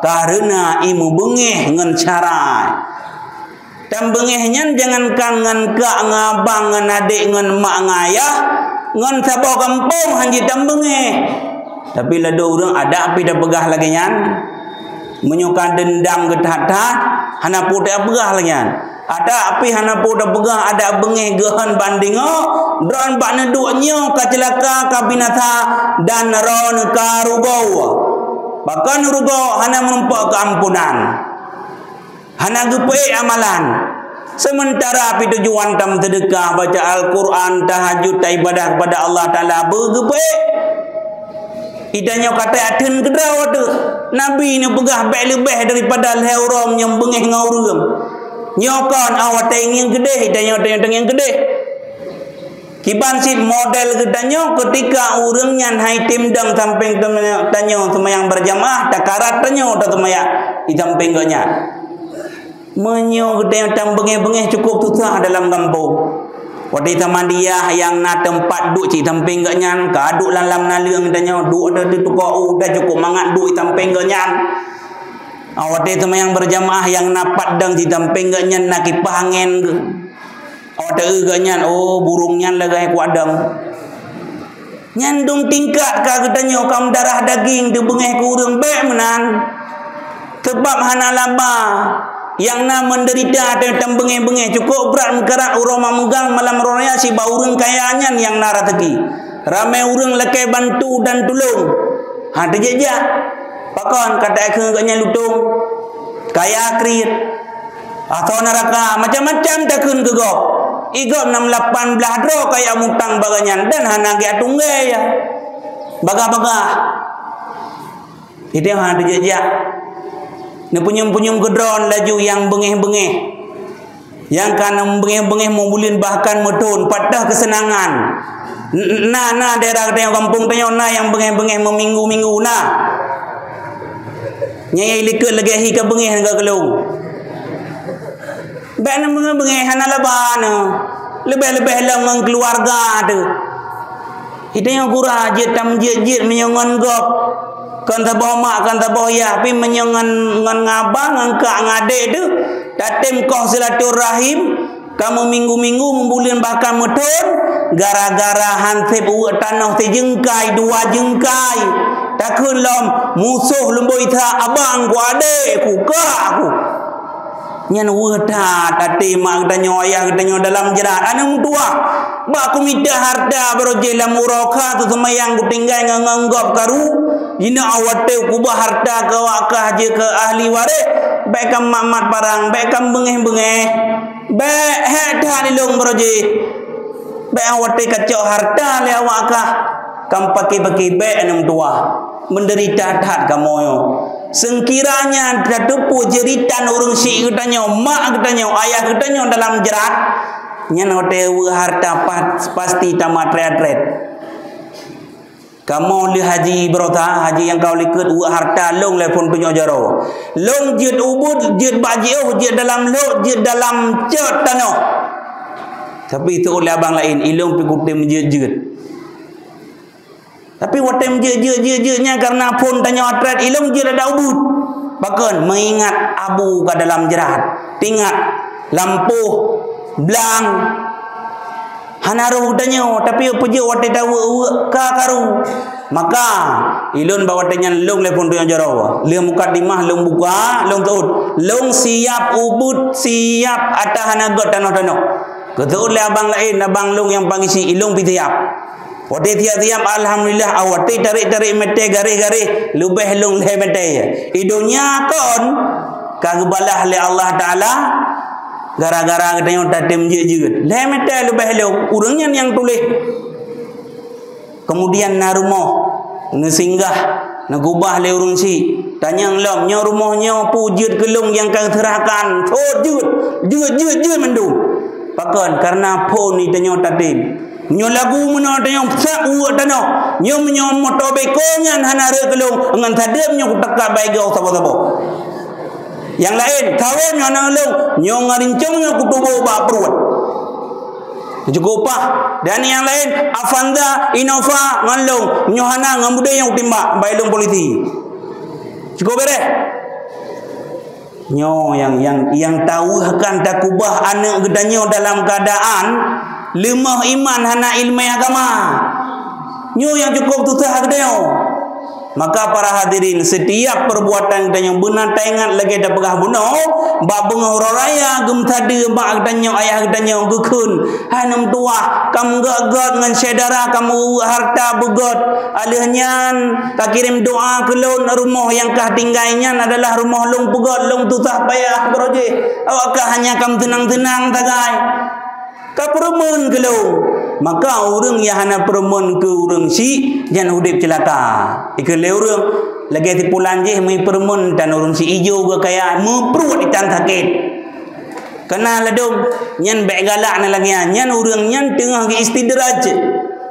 S1: karena imu bengeh ngan cara dan bengehnya jangankan ngan kak ngabang ngan adik ngan mak ngayah ngan sabah kampung hanji tam bengeh tapi lado urang ada api dah pegah lagi nyan menyuka dendam getah-getah hana putih pegah lagi nyan ada api hana putih pegah ada bengeh gehan bandingo dron bakna duanya kacelaka kabinata dan ron karugo bahkan rugo hana mempak keampunan hana gepe amalan sementara api tujuan tam sedekah baca Al-Quran tahajud ibadah kepada Allah Ta'ala bergepe idanya kata aden kedraw tu Nabi ni pegah baik lebih daripada al-hawram yang bengeh ngaurum nyokon awat yang gede idanya yang gede kiban si model gedanya ketika urangnya hai timdang samping tanya semayang berjamaah takarat tanya atau semayang di samping ganya menyo gede yang bengeh-bengeh cukup susah dalam kampung waktu tamandiah yang na tempat duk ci samping ganya kaduk lalam naliang tanya duk ada di tukau dah cukup mangat duk di samping ganya awat semayang berjamaah yang napat dang di samping ganya nak kipah angin awak ganya oh burungnya lagi kuadang nyandung tingkat ka katanya kam darah daging di bengeh ku urang baik menan sebab hana laba yang na menderita tentang bengeh-bengeh cukup berat mekarat urang memegang malam raya si baurang kayanya yang na rezeki ramai urang lekai bantu dan tolong ha terjejak pakon kata aku ganya lutung kaya akrit atau neraka macam-macam takun gegok igop 6-18 dro kaya mutang baganyan dan hana ge atunggai ya baga-baga itu yang ada jejak ne punyum-punyum gedron laju yang bengeh-bengeh yang kana bengeh-bengeh membulin bahkan metun padah kesenangan na daerah tengok kampung tengok na yang bengeh-bengeh meminggu-minggu na nyai likut lagi hi ka bengeh ka kelung baik nama bengeh hana labana lebih-lebih lang keluarga tu itu yang kurang je tam je menyongon gop kan tabah mak kan tabah ya tapi menyongon ngabang angka ngade tu datem kau silaturahim kamu minggu-minggu membulin bahkan metun gara-gara hansip uak tanah sejengkai 2 jengkai takun lom musuh lembo ita abang ku adek ku ka aku nyan wada tadi mak katanya ayah katanya dalam jerat anu tua bak kumida harta beroje la muraka tu semayang ku tinggal nganggap karu ina awate ku bah harta ke wakah je ke ahli waris baik kam mamat barang baik kam bengeh-bengeh baik hada dilung beroje baik awate kacau harta le wakah kam pakai-pakai baik anu tua menderita hat kamoyo sengkiranya terdepu jeritan urang si katanya mak katanya ayah katanya dalam jerat nyan hotel harta pasti tamat red kamu li haji berota haji yang kau likut harta long le pun punya jaro long jid ubud jid bajio jid dalam lo jid dalam cet tanah tapi itu oleh abang lain ilung pikutim jid tapi watem je-nya karena pun tanya atret ilung je ada ubud. Bahkan mengingat abu ke dalam jerat. Tingat lampu belang. Hanaruh tanya tapi apa je wate tahu ka karu. Maka ilun bawa tanya lung le pun tu jaro. Le mukadimah lung buka, lung taud. Lung siap ubud, siap atah hanagot tanah-tanah. Ketul le abang lain, abang lung yang pangisi ilung pitiap. Wate tiap-tiap alhamdulillah awate tarik-tarik mete garis-garis lubeh lung le mete idunya kon kagbalah le Allah Taala gara-gara katanya tatem je le mete lubeh lung urangnya yang tulis kemudian narumo ngesinggah ngubah le urang si Tanya ngelom, nyo rumahnya pujud gelung yang kau terahkan. Oh, jut mendung. Pakan karena pun ni tanya tatim. Nyo lagu mana tanya sak uat tanya. Nyo motor bekongan hana re gelung ngan tadem nyo kutakak baigau sapa-sapa. Yang lain kawin nyo nang gelung, nyo ngarincong nyo kutubo bak perut. Cukup apa? Dan yang lain Avanza, Innova, ngalung, nyo hana ngamudai yang timbak bailung polisi. Cukup beres. Nyo yang tahu akan takubah anak gedanyo dalam keadaan lemah iman hana ilmu agama. Nyo yang cukup tutah gedanyo. Maka para hadirin, setiap perbuatan gedanyo benar taingat lagi dah pegah bunuh bak bengah raya gem tadi bak gedanyo ayah gedanyo gukun hanum tua kamu gagat dengan saudara kamu harta begot alihnya kakirim doa ke lon rumah yang kah tinggalnya adalah rumah long pegot long tutah payah beroje awakah hanya kamu tenang-tenang tagai ka peremun ke long maka orang yang hana peremun ke orang si jangan hudip celaka ikele orang lagi ti pulan je mai peremun dan orang si ijo ke kaya meperut ditan sakit kena ladung nyan baik galak na lagi nyan orang nyan tengah ke istidraj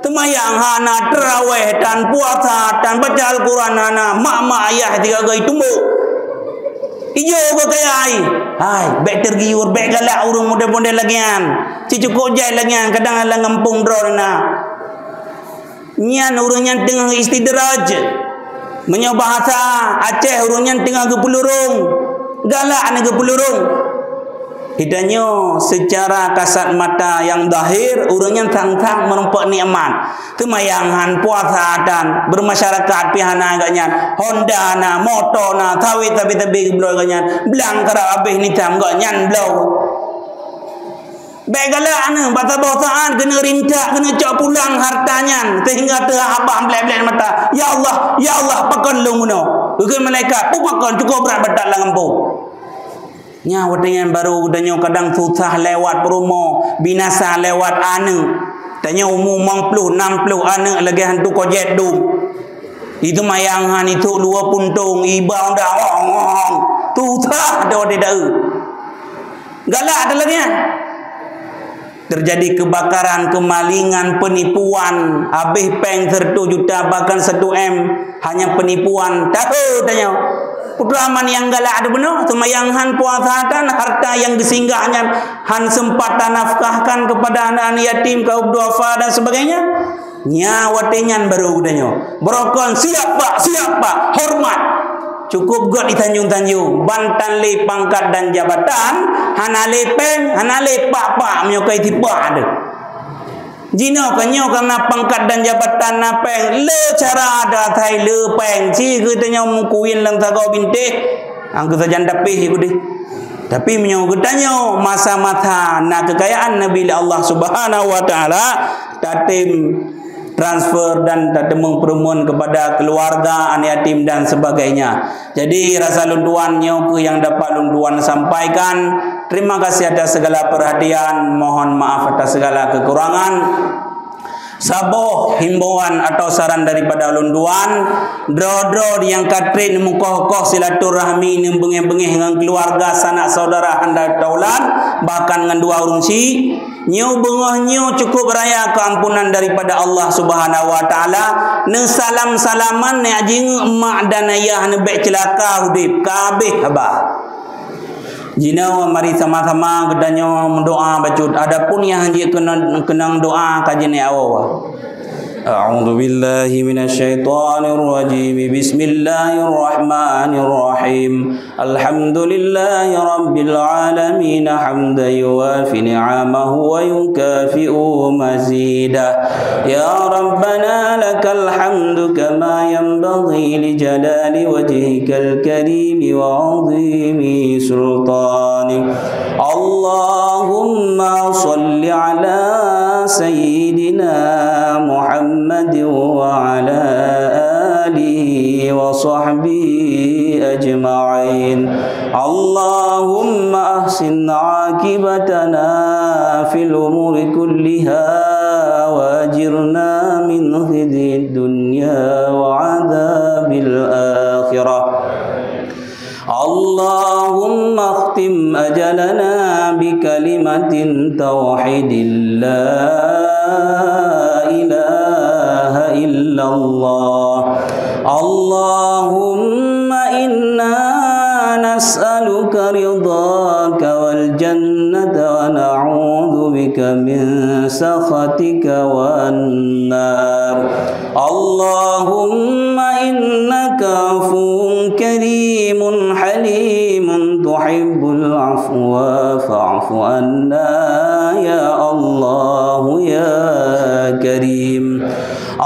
S1: temayang hana tarawih dan puasa dan baca Al-Quran hana mak ayah tiga gai tumbuk ijo ke kaya ai baik tergiur baik galak orang muda-muda lagian cukup jai lagian kadang ala ngampung dro na nyan orang nyan tengah istidraj menyo bahasa Aceh orang nyan tengah ke pelurung galak ana ke pelurung hidanyo secara kasat mata yang zahir orang nyan tang-tang merempak nikmat temayangan puasa dan bermasyarakat pihana agaknya Honda na motor na tawit tapi blow agaknya belang kara habis ni tam gak nyan blow baik galak ana bata-bataan kena rintak kena cak pulang hartanya sehingga terhabang belak-belak mata ya Allah pakan lu muno bukan malaikat pakan cukup berat betak lang empu nya wadangan baru danyo kadang susah lewat promo binasa lewat ana tanya umum 50 60 ana lagi hantu kojet du itu mayangan itu dua puntung ibang dah susah dah tidak galak ada lagi terjadi kebakaran, kemalingan, penipuan, habis peng 1 juta bahkan 1 M hanya penipuan. Tahu tanya. Putraman yang galak ada benar, semayang han puasa dan harta yang disinggahnya han sempat nafkahkan kepada anak-anak yatim, kaum duafa dan sebagainya. Nya watenyan baru udanyo. Berokon siap pak, hormat. Cukup god di Tanjung-Tanjung Bantan le pangkat dan jabatan hana le peng hana le pak menyokai tiba ada jino kanyo karena pangkat dan jabatan na peng le cara ada thai le peng si ke tanyo mukuin lang tagaw binte ang kesajan dapih ikudi tapi menyo getanyo masa mata na kekayaan Nabi Allah Subhanahu wa taala tatim transfer dan tademung perumun kepada keluarga, anak yatim dan sebagainya. Jadi rasa lunduannya yang dapat lunduan sampaikan. Terima kasih atas segala perhatian. Mohon maaf atas segala kekurangan. Saboh himbauan atau saran daripada lunduan dro yang katrin mukoh-koh silaturahmi nembengeh-bengeh dengan keluarga sanak saudara anda daulat bahkan dengan dua urungsi nyu bengah cukup raya keampunan daripada Allah Subhanahu wa taala ne salam-salaman ne ajing emak dan ayah ne bek celaka hudip kabeh abah jina mari sama-sama gedanyo mendoa bacut adapun yang hanji kenang doa kajian awal A'udzu billahi minasyaitonir rajim Bismillahirrahmanirrahim Alhamdulillahi rabbil alamin hamdan yuwafi ni'amahu wa yukafi'u mazidah Ya Rabbana lakal hamdu kama yanbaghi li jalali wajhikal karim wa 'azimi sultanik Allahumma salli ala sayyidina Muhammad وعلى آله وصحبه أجمعين اللهم أحسن عاقبتنا في الأمور كلها وأجرنا من خزي الدنيا وعذاب الآخرة لنا بكلمة توحيد لا إله إلا الله اللهم إنا نسألك رضاك والجنة ونعوذ بك من سخطك والنار اللهم إنك عفو كريم حليم تحب العفو فاعف عنا يا الله يا كريم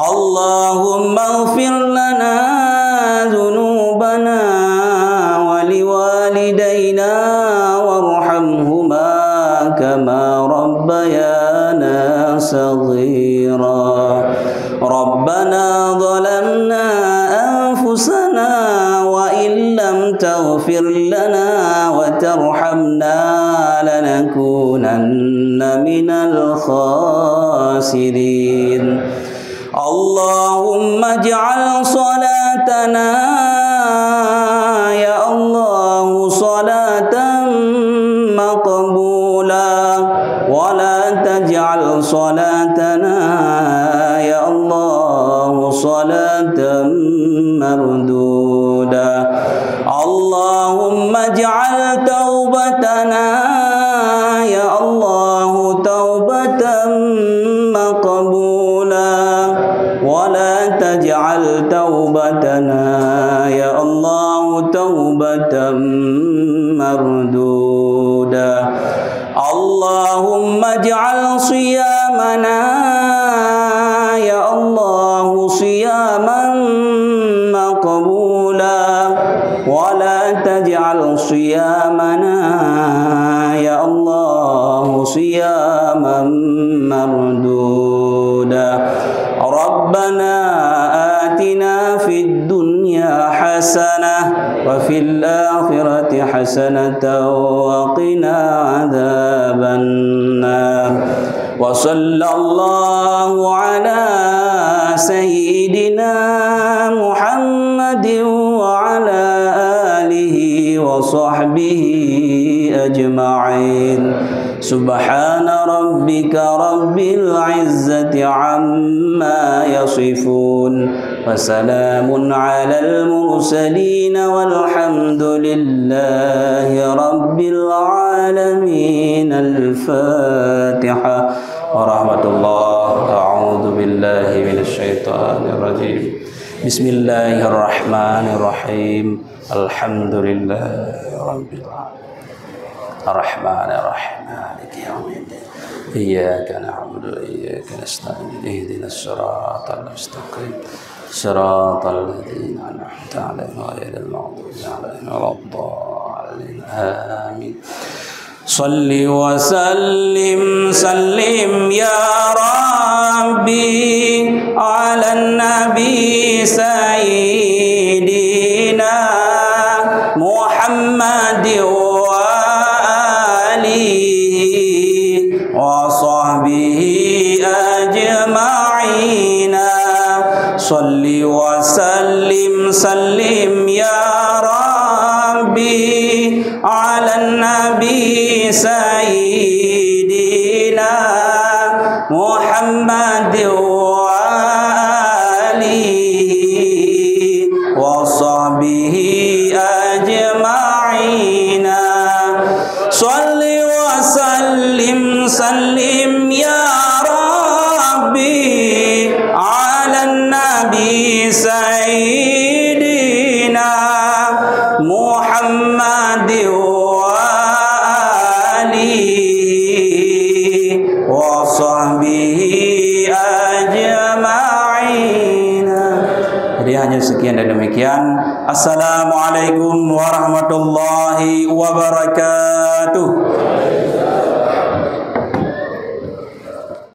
S1: اللهم اغفر لنا ذنوبنا ولوالدينا وارحمهما كما ربيانا صغيرا ربنا ظلمنا أنفسنا وإن لم تغفر لنا وترحمنا لنكونن من الخاسرين اللهم اجعل صلاتنا يا الله صلاة مقبولة ولا تجعل صلاتنا يا الله صلاة مردودة اللهم اجعل توبتنا يا الله توبة مقبولة ولا تجعل توبتنا يا الله توبة مردودة اللهم اجعل صيامنا يا الله صياما مقبولا ولا تجعل صيامنا يا الله صياما مردودا ربنا آتنا في الدنيا حسنة وفي الآخرة حسنة وقنا عذاب النار وصلى الله على سيدنا محمد وعلى آله وصحبه أجمعين سبحان ربك رب العزة عما يصفون وسلام على المرسلين والحمد لله رب العالمين الفاتحة ورحمة الله أعوذ بالله من الشيطان الرجيم بسم الله الرحمن الرحيم الحمد لله رب العالمين الرحمن الرحيم مالك يوم الدين إياك نعبد وإياك نستعين اهدنا الصراط المستقيم صراط الذين أنعمت عليهم غير المغضوب عليهم ولا الضالين آمين صل وسلم يا ربي على النبي سيدنا محمد وصحبه أجمعين صل وسلم يا ربي على النبي سيدنا محمد وصحبه أجمعين صل وسلم يا ربي على النبي سيدنا محمد وصحبه أجمعين. Jadi hanya sekian dan demikian. Assalamualaikum warahmatullahi wabarakatuh.